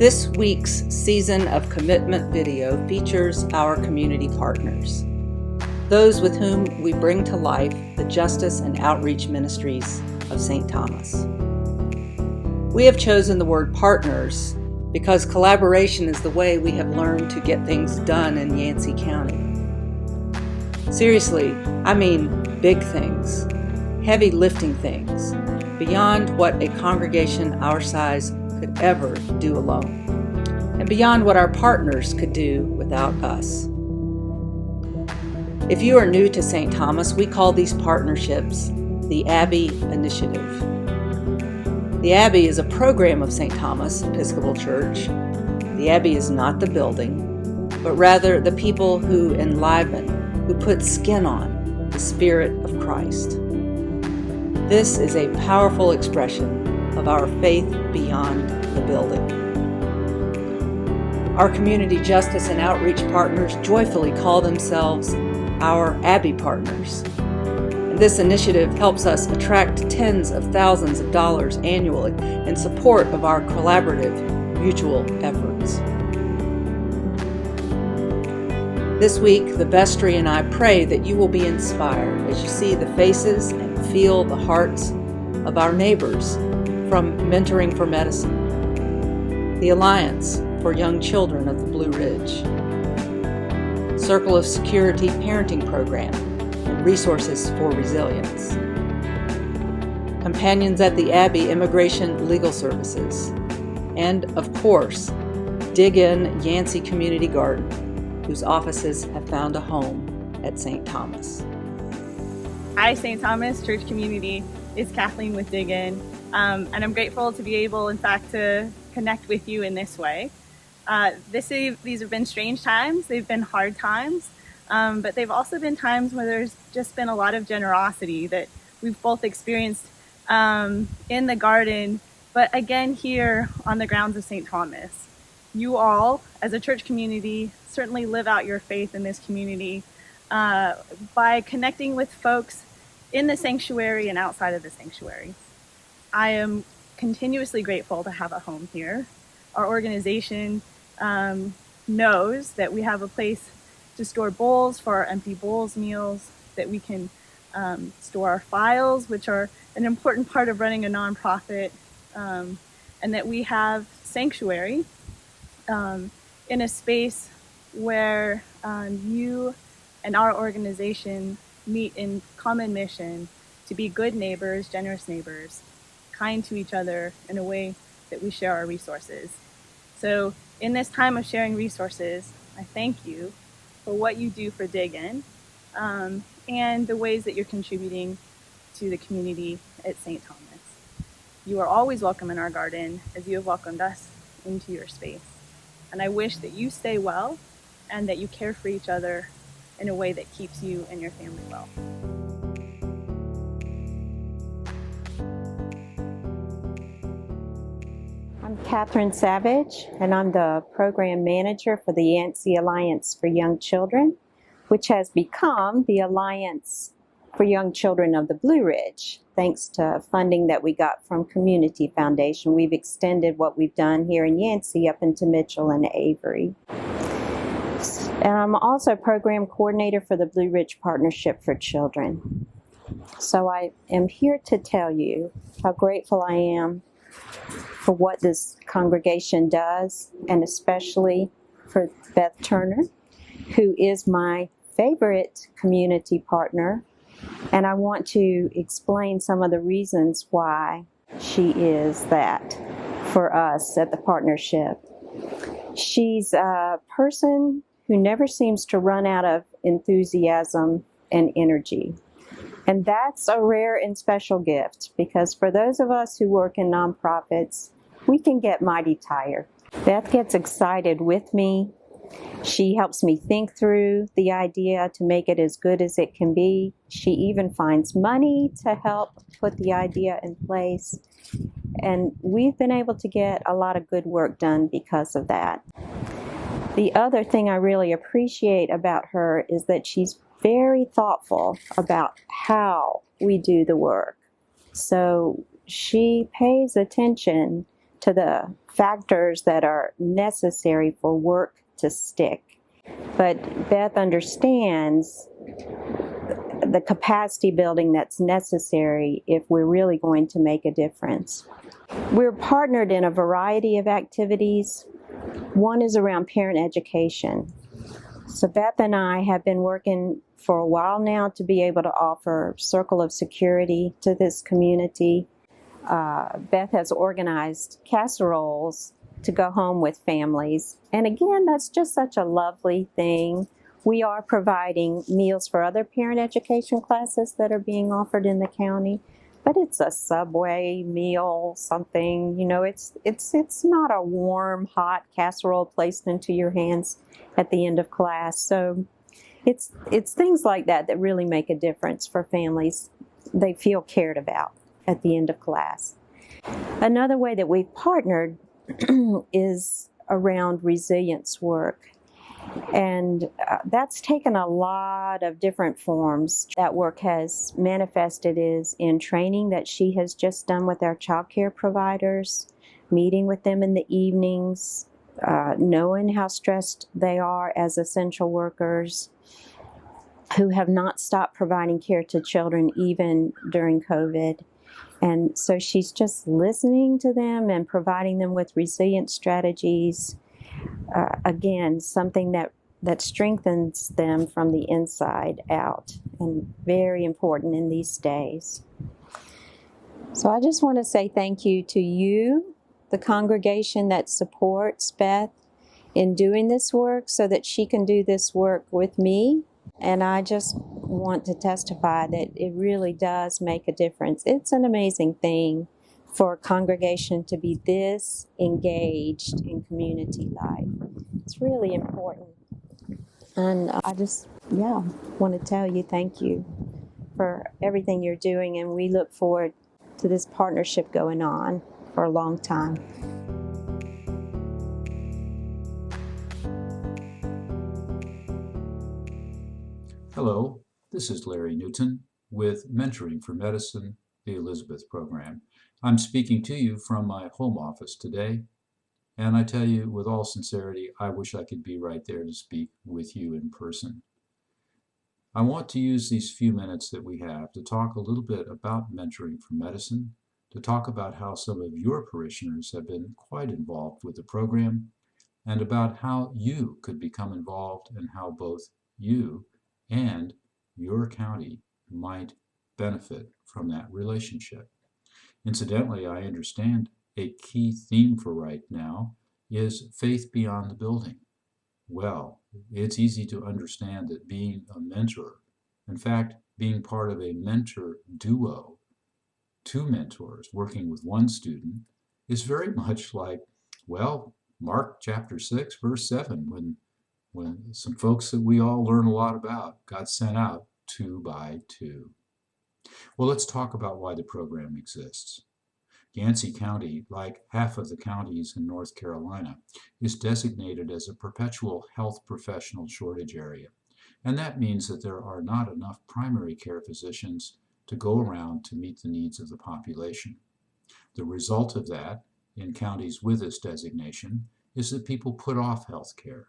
This week's season of Commitment video features our community partners, those with whom we bring to life the justice and outreach ministries of St. Thomas. We have chosen the word partners because collaboration is the way we have learned to get things done in Yancey County. Seriously, I mean big things, heavy lifting things, beyond what a congregation our size could ever do alone, and beyond what our partners could do without us. If you are new to St. Thomas, we call these partnerships the Abbey Initiative. The Abbey is a program of St. Thomas Episcopal Church. The Abbey is not the building, but rather the people who enliven, who put skin on the Spirit of Christ. This is a powerful expression of our faith beyond the building. Our community justice and outreach partners joyfully call themselves our Abbey Partners. And this initiative helps us attract tens of thousands of dollars annually in support of our collaborative mutual efforts. This week, the vestry and I pray that you will be inspired as you see the faces and feel the hearts of our neighbors from Mentoring for Medicine, the Alliance for Young Children of the Blue Ridge, Circle of Security Parenting Program, and Resources for Resilience, Companions at the Abbey Immigration Legal Services, and, of course, Diggin Yancey Community Garden, whose offices have found a home at St. Thomas. Hi, St. Thomas Church Community. It's Kathleen with Diggin, and I'm grateful to be able, in fact, to connect with you in this way. These have been strange times. They've been hard times, but they've also been times where there's just been a lot of generosity that we've both experienced in the garden, but again here on the grounds of St. Thomas. You all, as a church community, certainly live out your faith in this community by connecting with folks in the sanctuary and outside of the sanctuary. I am continuously grateful to have a home here. Our organization knows that we have a place to store bowls for our empty bowls meals, that we can store our files, which are an important part of running a nonprofit, and that we have sanctuary in a space where you and our organization meet in common mission to be good neighbors, generous neighbors, kind to each other in a way that we share our resources. So in this time of sharing resources, I thank you for what you do for Diggin and the ways that you're contributing to the community at St. Thomas. You are always welcome in our garden as you have welcomed us into your space. And I wish that you stay well and that you care for each other in a way that keeps you and your family well. I'm Catherine Savage, and I'm the program manager for the Yancey Alliance for Young Children, which has become the Alliance for Young Children of the Blue Ridge. Thanks to funding that we got from Community Foundation, we've extended what we've done here in Yancey up into Mitchell and Avery. And I'm also program coordinator for the Blue Ridge Partnership for Children. So I am here to tell you how grateful I am for what this congregation does, and especially for Beth Turner, who is my favorite community partner. And I want to explain some of the reasons why she is that for us at the partnership. She's a person who never seems to run out of enthusiasm and energy. And that's a rare and special gift, because for those of us who work in nonprofits, we can get mighty tired. Beth gets excited with me. She helps me think through the idea to make it as good as it can be. She even finds money to help put the idea in place. And we've been able to get a lot of good work done because of that. The other thing I really appreciate about her is that she's very thoughtful about how we do the work. So she pays attention to the factors that are necessary for work to stick. But Beth understands the capacity building that's necessary if we're really going to make a difference. We're partnered in a variety of activities. One is around parent education. So Beth and I have been working for a while now to be able to offer Circle of Security to this community. Beth has organized casseroles to go home with families. And again, that's just such a lovely thing. We are providing meals for other parent education classes that are being offered in the county, but it's a Subway meal, something, it's not a warm, hot casserole placed into your hands at the end of class. So it's things like that that really make a difference for families. They feel cared about at the end of class. Another way that we've partnered is around resilience work. And that's taken a lot of different forms. That work has manifested is in training that she has just done with our child care providers, meeting with them in the evenings, knowing how stressed they are as essential workers who have not stopped providing care to children even during COVID. And so she's just listening to them and providing them with resilient strategies. Again, something that strengthens them from the inside out, and very important in these days. So I just want to say thank you to you, the congregation that supports Beth in doing this work so that she can do this work with me. And I just want to testify that it really does make a difference. It's an amazing thing for a congregation to be this engaged in community life. It's really important. And I just, want to tell you thank you for everything you're doing, and we look forward to this partnership going on for a long time. Hello, this is Larry Newton with Mentoring for Medicine, the Elizabeth Program. I'm speaking to you from my home office today, and I tell you with all sincerity, I wish I could be right there to speak with you in person. I want to use these few minutes that we have to talk a little bit about Mentoring for Medicine, to talk about how some of your parishioners have been quite involved with the program, and about how you could become involved and how both you and your county might benefit from that relationship. Incidentally, I understand a key theme for right now is faith beyond the building. Well, it's easy to understand that being a mentor, in fact, being part of a mentor duo, two mentors working with one student, is very much like, well, Mark chapter 6, verse 7, when some folks that we all learn a lot about got sent out 2 by 2. Well, let's talk about why the program exists. Yancey County, like half of the counties in North Carolina, is designated as a perpetual health professional shortage area. And that means that there are not enough primary care physicians to go around to meet the needs of the population. The result of that, in counties with this designation, is that people put off health care.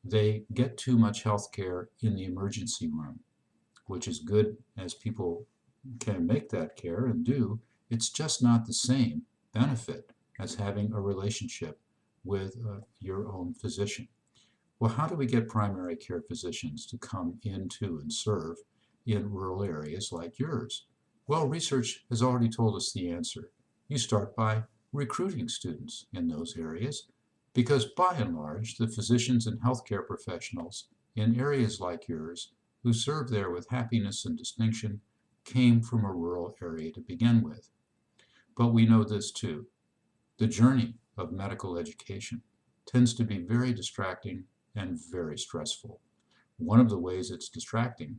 They get too much health care in the emergency room, which is good as people can make that care and do. It's just not the same benefit as having a relationship with your own physician. Well, how do we get primary care physicians to come into and serve in rural areas like yours? Well, research has already told us the answer. You start by recruiting students in those areas, because by and large, the physicians and healthcare professionals in areas like yours who serve there with happiness and distinction came from a rural area to begin with. But we know this too. The journey of medical education tends to be very distracting and very stressful. One of the ways it's distracting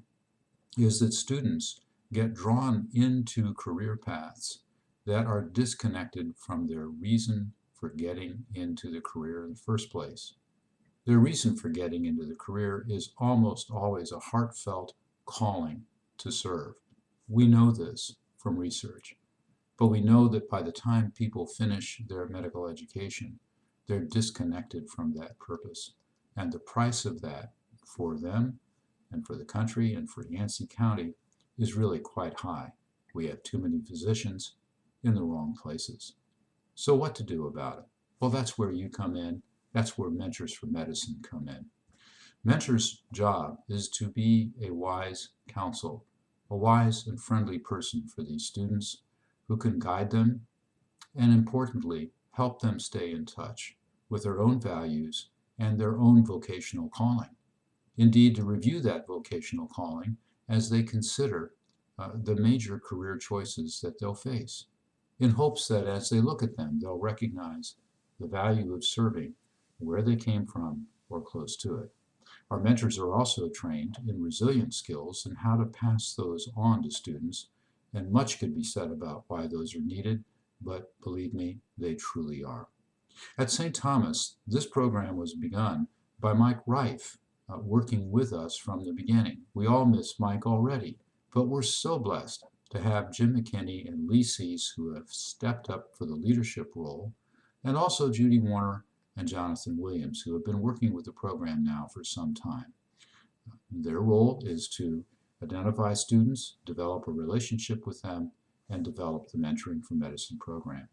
is that students get drawn into career paths that are disconnected from their reason for getting into the career in the first place. Their reason for getting into the career is almost always a heartfelt calling to serve. We know this from research. But we know that by the time people finish their medical education, they're disconnected from that purpose. And the price of that for them and for the country and for Yancey County is really quite high. We have too many physicians in the wrong places. So what to do about it? Well, that's where you come in. That's where Mentors for Medicine come in. Mentor's job is to be a wise counsel, a wise and friendly person for these students who can guide them and, importantly, help them stay in touch with their own values and their own vocational calling. Indeed, to review that vocational calling as they consider the major career choices that they'll face, in hopes that as they look at them, they'll recognize the value of serving where they came from or close to it. Our mentors are also trained in resilience skills and how to pass those on to students, and much could be said about why those are needed, but believe me, they truly are. At St. Thomas, this program was begun by Mike Reif, working with us from the beginning. We all miss Mike already, but we're so blessed to have Jim McKinney and Lee Cease, who have stepped up for the leadership role, and also Judy Warner and Jonathan Williams, who have been working with the program now for some time. Their role is to identify students, develop a relationship with them, and develop the Mentoring for Medicine program.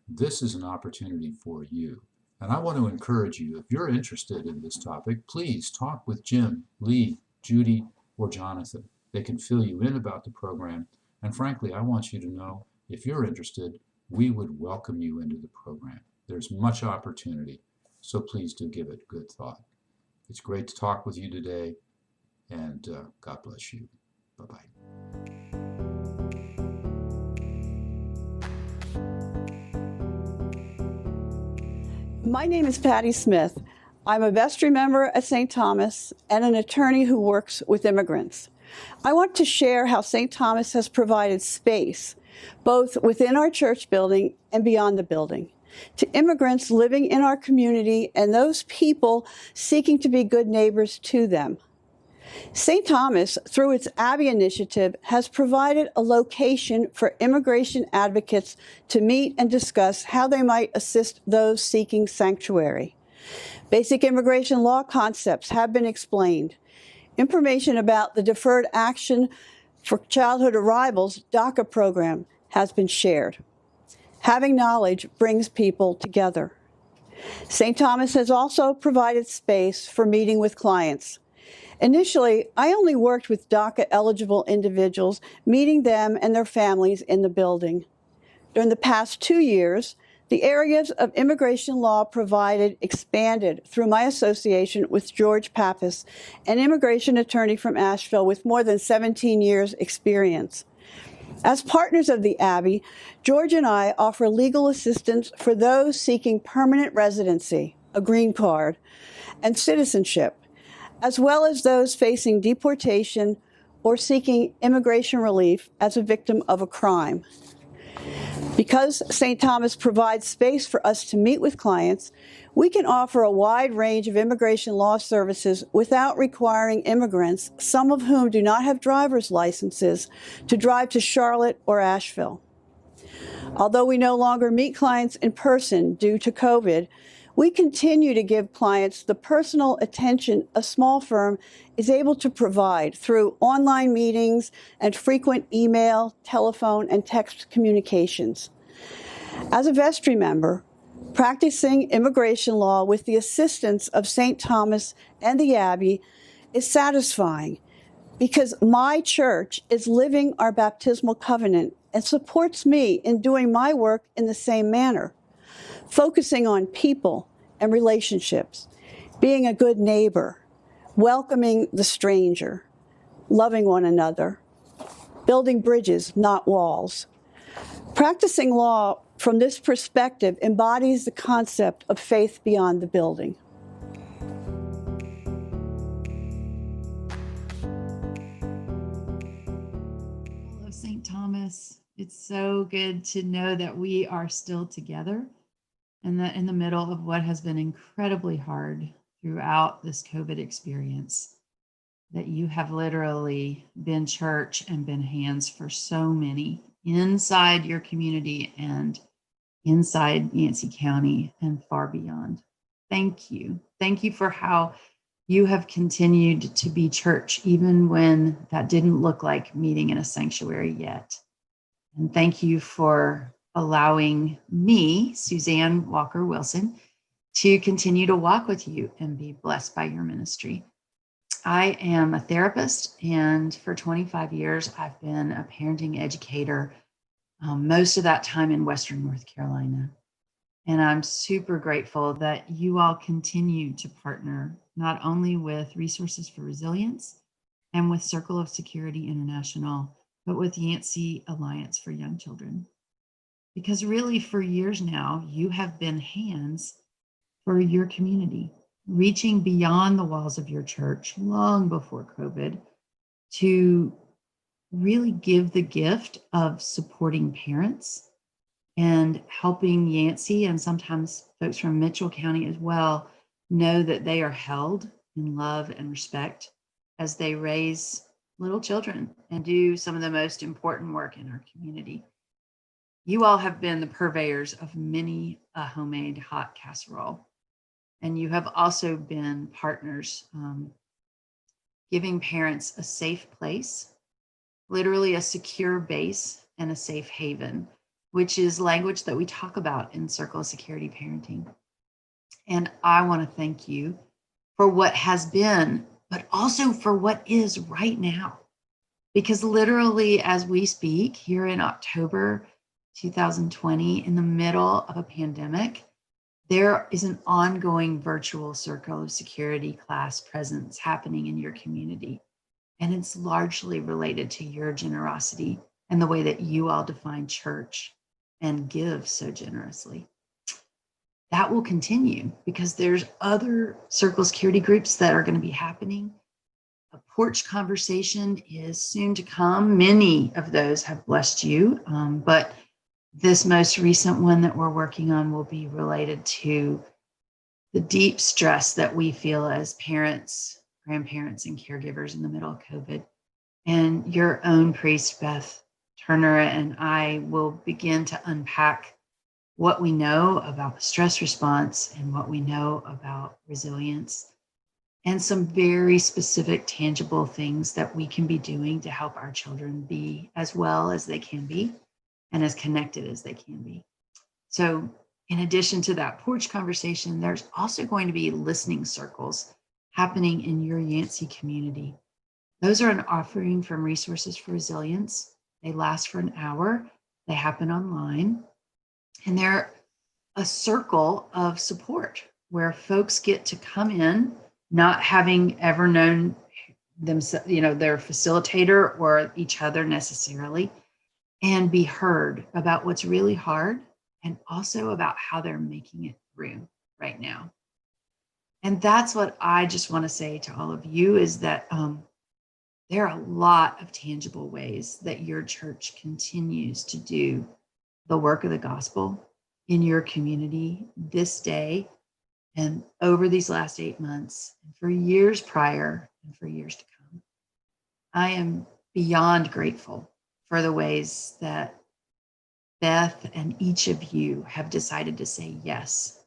This is an opportunity for you. And I want to encourage you, if you're interested in this topic, please talk with Jim, Lee, Judy, or Jonathan. They can fill you in about the program. And frankly, I want you to know, if you're interested, we would welcome you into the program. There's much opportunity, so please do give it good thought. It's great to talk with you today, and God bless you. Bye-bye. My name is Patti Smith. I'm a vestry member at St. Thomas and an attorney who works with immigrants. I want to share how St. Thomas has provided space, both within our church building and beyond the building, to immigrants living in our community and those people seeking to be good neighbors to them. St. Thomas, through its Abbey initiative, has provided a location for immigration advocates to meet and discuss how they might assist those seeking sanctuary. Basic immigration law concepts have been explained. Information about the Deferred Action for Childhood Arrivals DACA program has been shared. Having knowledge brings people together. St. Thomas has also provided space for meeting with clients. Initially, I only worked with DACA-eligible individuals, meeting them and their families in the building. During the past 2 years, the areas of immigration law provided expanded through my association with George Pappas, an immigration attorney from Asheville with more than 17 years' experience. As partners of the Abbey, George and I offer legal assistance for those seeking permanent residency, a green card, and citizenship, as well as those facing deportation or seeking immigration relief as a victim of a crime. Because St. Thomas provides space for us to meet with clients, we can offer a wide range of immigration law services without requiring immigrants, some of whom do not have driver's licenses, to drive to Charlotte or Asheville. Although we no longer meet clients in person due to COVID, we continue to give clients the personal attention a small firm is able to provide through online meetings and frequent email, telephone, and text communications. As a vestry member, practicing immigration law with the assistance of St. Thomas and the Abbey is satisfying because my church is living our baptismal covenant and supports me in doing my work in the same manner, focusing on people and relationships, being a good neighbor, welcoming the stranger, loving one another, building bridges, not walls. Practicing law from this perspective embodies the concept of faith beyond the building. Of St. Thomas, it's so good to know that we are still together and that in the middle of what has been incredibly hard throughout this COVID experience, that you have literally been church and been hands for so many inside your community and inside Yancey County and far beyond. Thank you. Thank you for how you have continued to be church, even when that didn't look like meeting in a sanctuary yet. And thank you for allowing me, Suzanne Walker Wilson, to continue to walk with you and be blessed by your ministry. I am a therapist, and for 25 years, I've been a parenting educator, most of that time in Western North Carolina. And I'm super grateful that you all continue to partner not only with Resources for Resilience and with Circle of Security International, but with Yancey Alliance for Young Children. Because really, for years now, you have been hands for your community, reaching beyond the walls of your church long before COVID to really give the gift of supporting parents and helping Yancey and sometimes folks from Mitchell County as well know that they are held in love and respect as they raise little children and do some of the most important work in our community. You all have been the purveyors of many a homemade hot casserole, and you have also been partners, giving parents a safe place, literally a secure base and a safe haven, which is language that we talk about in Circle of Security Parenting. And I want to thank you for what has been, but also for what is right now. Because literally, as we speak here in October 2020, in the middle of a pandemic, there is an ongoing virtual Circle of Security class presence happening in your community. And it's largely related to your generosity and the way that you all define church and give so generously. That will continue because there's other Circle Security groups that are going to be happening. A porch conversation is soon to come. Many of those have blessed you, but this most recent one that we're working on will be related to the deep stress that we feel as parents, grandparents, and caregivers in the middle of COVID. And your own priest, Beth Turner, and I will begin to unpack what we know about the stress response and what we know about resilience and some very specific, tangible things that we can be doing to help our children be as well as they can be and as connected as they can be. So in addition to that porch conversation, there's also going to be listening circles happening in your Yancey community. Those are an offering from Resources for Resilience. They last for an hour. They happen online. And they're a circle of support where folks get to come in, not having ever known themselves, their facilitator or each other necessarily, and be heard about what's really hard and also about how they're making it through right now. And that's what I just want to say to all of you is that there are a lot of tangible ways that your church continues to do the work of the gospel in your community this day and over these last 8 months and for years prior and for years to come. I am beyond grateful for the ways that Beth and each of you have decided to say yes.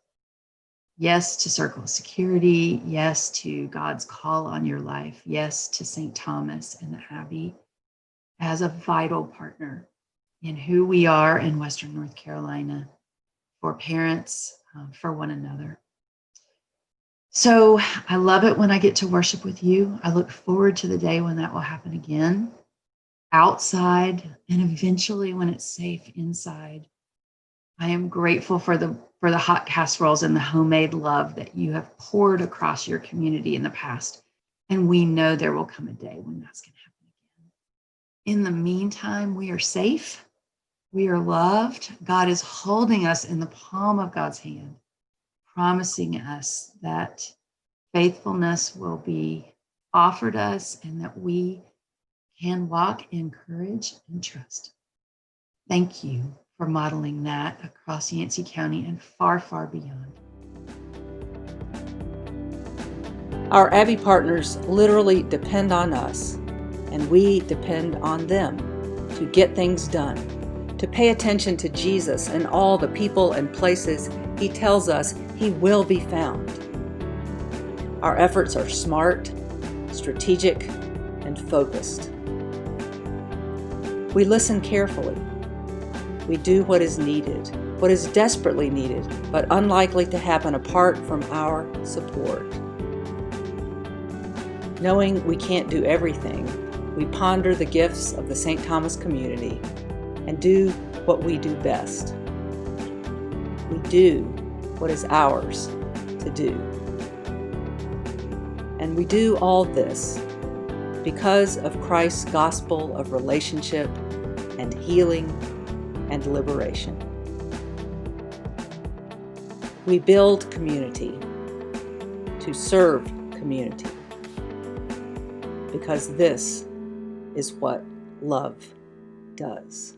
Yes to Circle of Security, yes to God's call on your life, yes to St. Thomas and the Abbey as a vital partner in who we are in Western North Carolina for parents, for one another. So I love it when I get to worship with you. I look forward to the day when that will happen again, outside, and eventually when it's safe inside. I am grateful for the hot casseroles and the homemade love that you have poured across your community in the past. And we know there will come a day when that's going to happen again. In the meantime, we are safe. We are loved. God is holding us in the palm of God's hand, promising us that faithfulness will be offered us and that we can walk in courage and trust. Thank you for modeling that across Yancey County and far, far beyond. Our Abbey partners literally depend on us, and we depend on them to get things done. to pay attention to Jesus and all the people and places He tells us He will be found. Our efforts are smart, strategic, and focused. We listen carefully. We do what is needed, what is desperately needed, but unlikely to happen apart from our support. Knowing we can't do everything, we ponder the gifts of the St. Thomas community and do what we do best. We do what is ours to do. And we do all this because of Christ's gospel of relationship and healing and liberation. We build community to serve community because this is what love does.